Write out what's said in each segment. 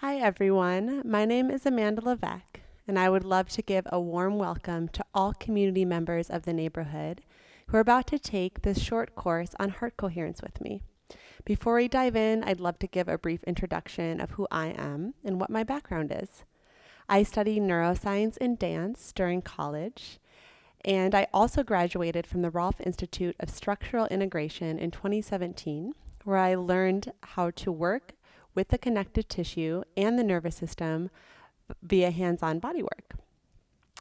Hi everyone, my name is Amanda Leaveck, and I would love to give a warm welcome to all community members of the neighborhood who are about to take this short course on heart coherence with me. Before we dive in, I'd love to give a brief introduction of who I am and what my background is. I studied neuroscience and dance during college, and I also graduated from the Rolf Institute of Structural Integration in 2017, where I learned how to work with the connective tissue and the nervous system via hands-on body work.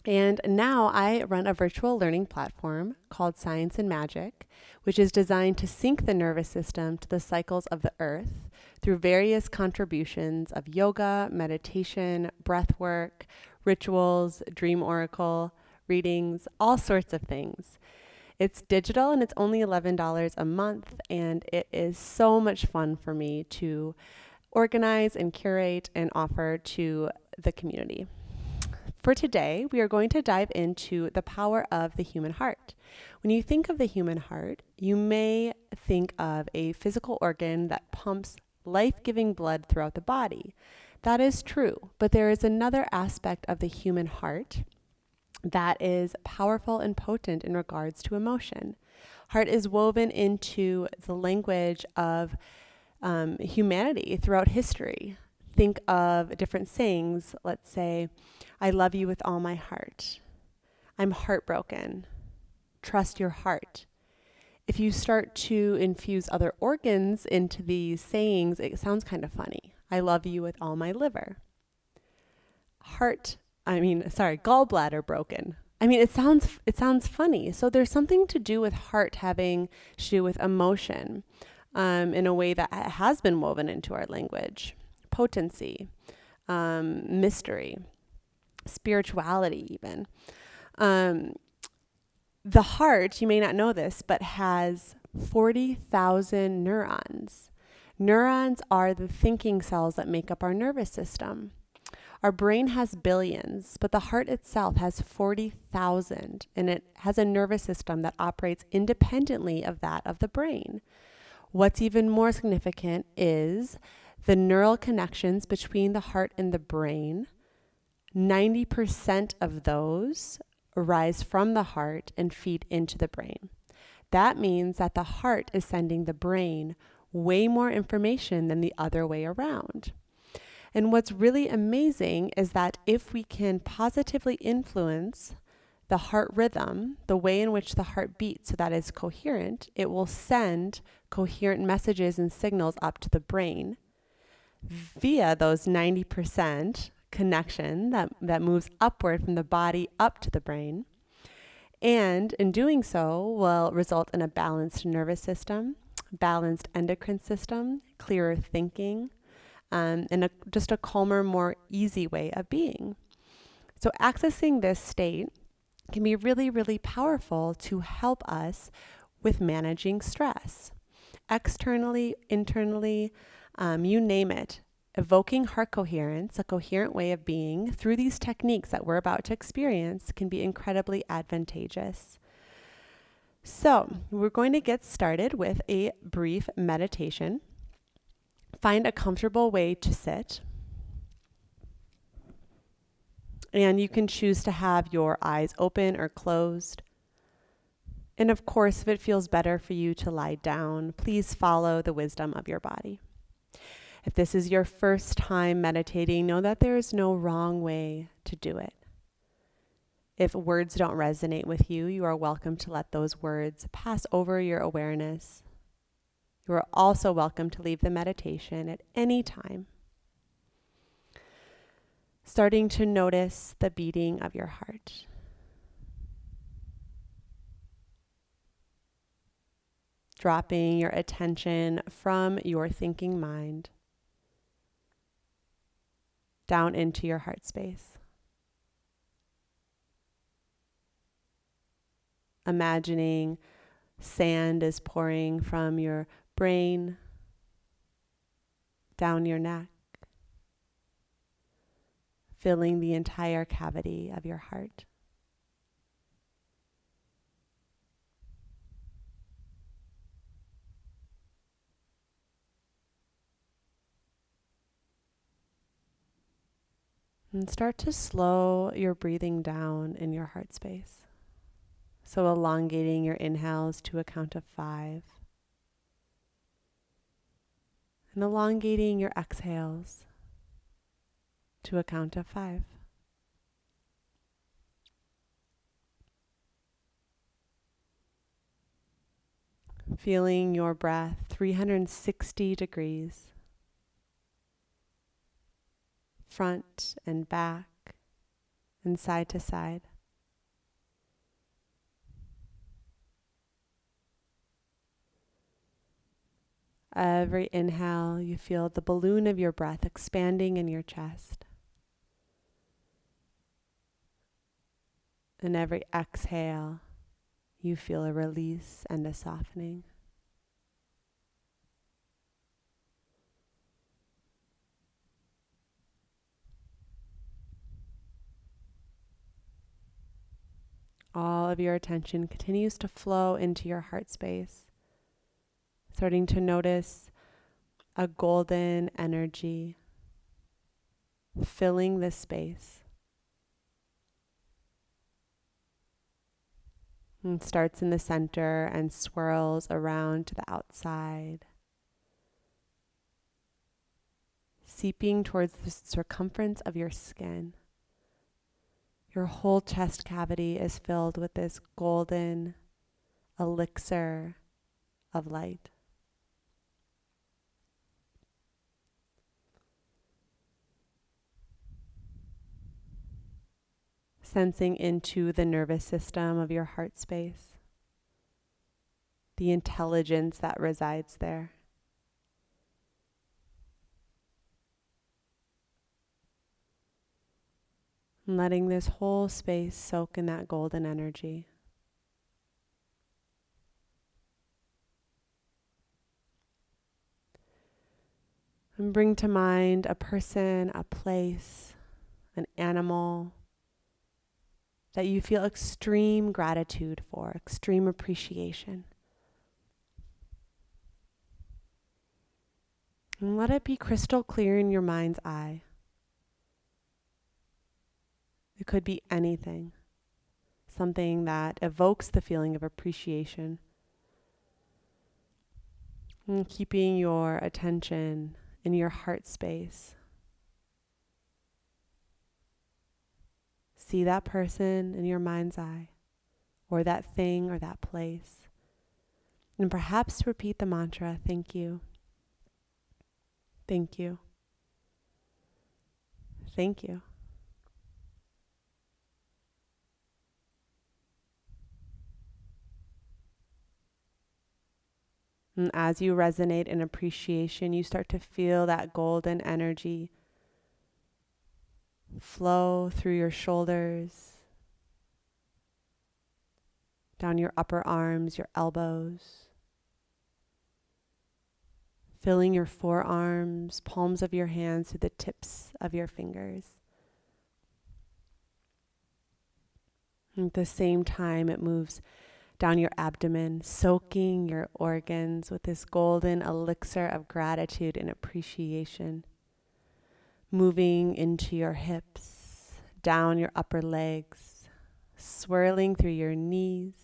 And now I run a virtual learning platform called Science and Magic, which is designed to sync the nervous system to the cycles of the earth through various contributions of yoga, meditation, breath work, rituals, dream oracle, readings, all sorts of things. It's digital and it's only $11 a month, and it is so much fun for me to organize and curate and offer to the community. For today, we are going to dive into the power of the human heart. When you think of the human heart, you may think of a physical organ that pumps life-giving blood throughout the body. That is true, but there is another aspect of the human heart that is powerful and potent in regards to emotion. Heart is woven into the language of humanity throughout history. Think of different sayings. Let's say, I love you with all my heart. I'm heartbroken. Trust your heart. If you start to infuse other organs into these sayings, it sounds kind of funny. I love you with all my liver. Gallbladder broken. It sounds funny. So there's something to do with heart having to do with emotion. In a way that has been woven into our language. Potency, mystery, spirituality even. The heart, you may not know this, but has 40,000 neurons. Neurons are the thinking cells that make up our nervous system. Our brain has billions, but the heart itself has 40,000, and it has a nervous system that operates independently of that of the brain. What's even more significant is the neural connections between the heart and the brain. 90% of those arise from the heart and feed into the brain. That means that the heart is sending the brain way more information than the other way around. And what's really amazing is that if we can positively influence the heart rhythm, the way in which the heart beats so that it's coherent, it will send coherent messages and signals up to the brain via those 90% connection that moves upward from the body up to the brain. And in doing so will result in a balanced nervous system, balanced endocrine system, clearer thinking, and just a calmer, more easy way of being. So accessing this state can be really, really powerful to help us with managing stress. Externally, internally, you name it. Evoking heart coherence, a coherent way of being, through these techniques that we're about to experience can be incredibly advantageous. So, we're going to get started with a brief meditation. Find a comfortable way to sit. And you can choose to have your eyes open or closed. And of course, if it feels better for you to lie down, please follow the wisdom of your body. If this is your first time meditating, know that there is no wrong way to do it. If words don't resonate with you, you are welcome to let those words pass over your awareness. You are also welcome to leave the meditation at any time. Starting to notice the beating of your heart. Dropping your attention from your thinking mind down into your heart space. Imagining sand is pouring from your brain down your neck, filling the entire cavity of your heart. And start to slow your breathing down in your heart space. So elongating your inhales to a count of 5. And elongating your exhales to a count of 5. Feeling your breath 360 degrees, front and back and side to side. Every inhale, you feel the balloon of your breath expanding in your chest. And every exhale, you feel a release and a softening. All of your attention continues to flow into your heart space, starting to notice a golden energy filling this space. It starts in the center and swirls around to the outside, seeping towards the circumference of your skin. Your whole chest cavity is filled with this golden elixir of light. Sensing into the nervous system of your heart space, the intelligence that resides there. And letting this whole space soak in that golden energy. And bring to mind a person, a place, an animal that you feel extreme gratitude for, extreme appreciation. And let it be crystal clear in your mind's eye. It could be anything, something that evokes the feeling of appreciation. And keeping your attention in your heart space. See that person in your mind's eye, or that thing or that place. And perhaps repeat the mantra, thank you. Thank you. Thank you. And as you resonate in appreciation, you start to feel that golden energy flow through your shoulders, down your upper arms, your elbows, filling your forearms, palms of your hands to the tips of your fingers. And at the same time, it moves down your abdomen, soaking your organs with this golden elixir of gratitude and appreciation. Moving into your hips, down your upper legs, swirling through your knees,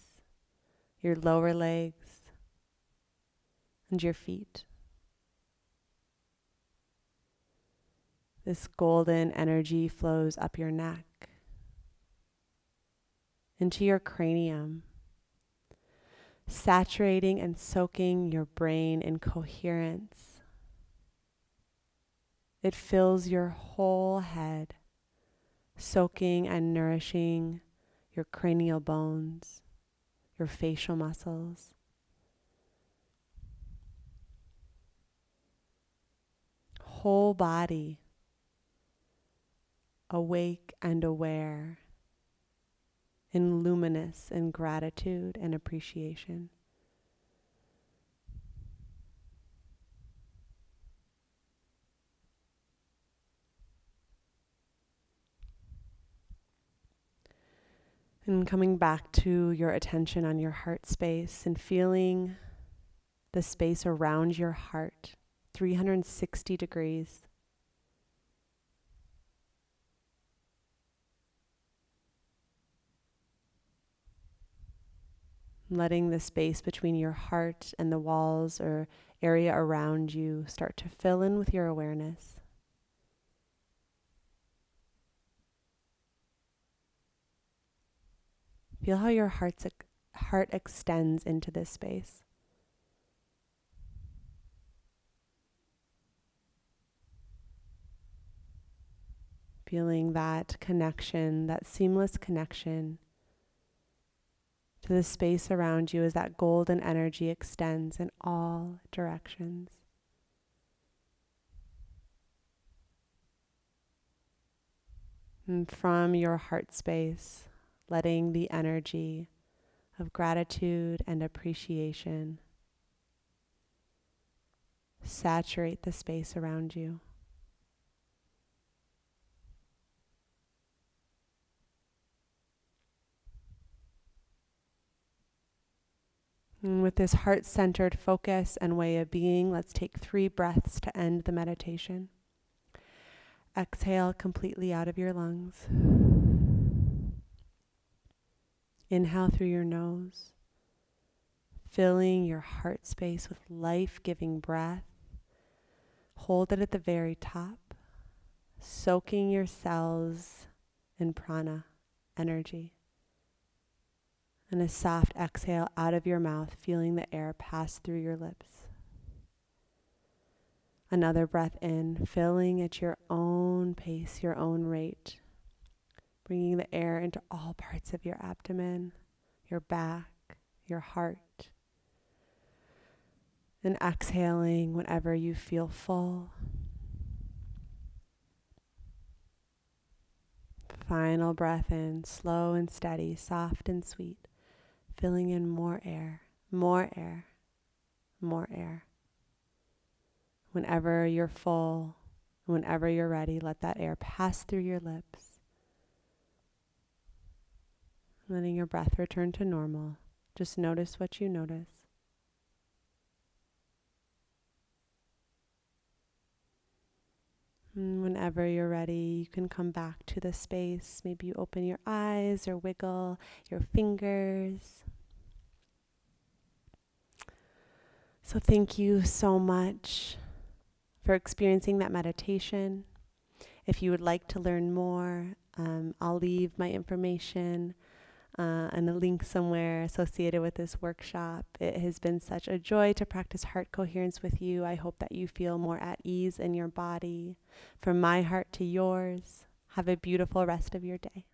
your lower legs, and your feet. This golden energy flows up your neck, into your cranium, saturating and soaking your brain in coherence. It fills your whole head, soaking and nourishing your cranial bones, your facial muscles. Whole body, awake and aware, and luminous in gratitude and appreciation. And coming back to your attention on your heart space and feeling the space around your heart, 360 degrees. letting the space between your heart and the walls or area around you start to fill in with your awareness. Feel how your heart extends into this space. Feeling that connection, that seamless connection to the space around you as that golden energy extends in all directions. And from your heart space, letting the energy of gratitude and appreciation saturate the space around you. And with this heart-centered focus and way of being, let's take 3 breaths to end the meditation. Exhale completely out of your lungs. Inhale through your nose, filling your heart space with life-giving breath. Hold it at the very top, soaking your cells in prana, energy. And a soft exhale out of your mouth, feeling the air pass through your lips. Another breath in, filling at your own pace, your own rate, bringing the air into all parts of your abdomen, your back, your heart. And exhaling whenever you feel full. Final breath in, slow and steady, soft and sweet. Filling in more air, more air, more air. Whenever you're full, whenever you're ready, let that air pass through your lips. Letting your breath return to normal. Just notice what you notice. And whenever you're ready, you can come back to the space. Maybe you open your eyes or wiggle your fingers. So thank you so much for experiencing that meditation. If you would like to learn more, I'll leave my information and a link somewhere associated with this workshop. It has been such a joy to practice heart coherence with you. I hope that you feel more at ease in your body. From my heart to yours, have a beautiful rest of your day.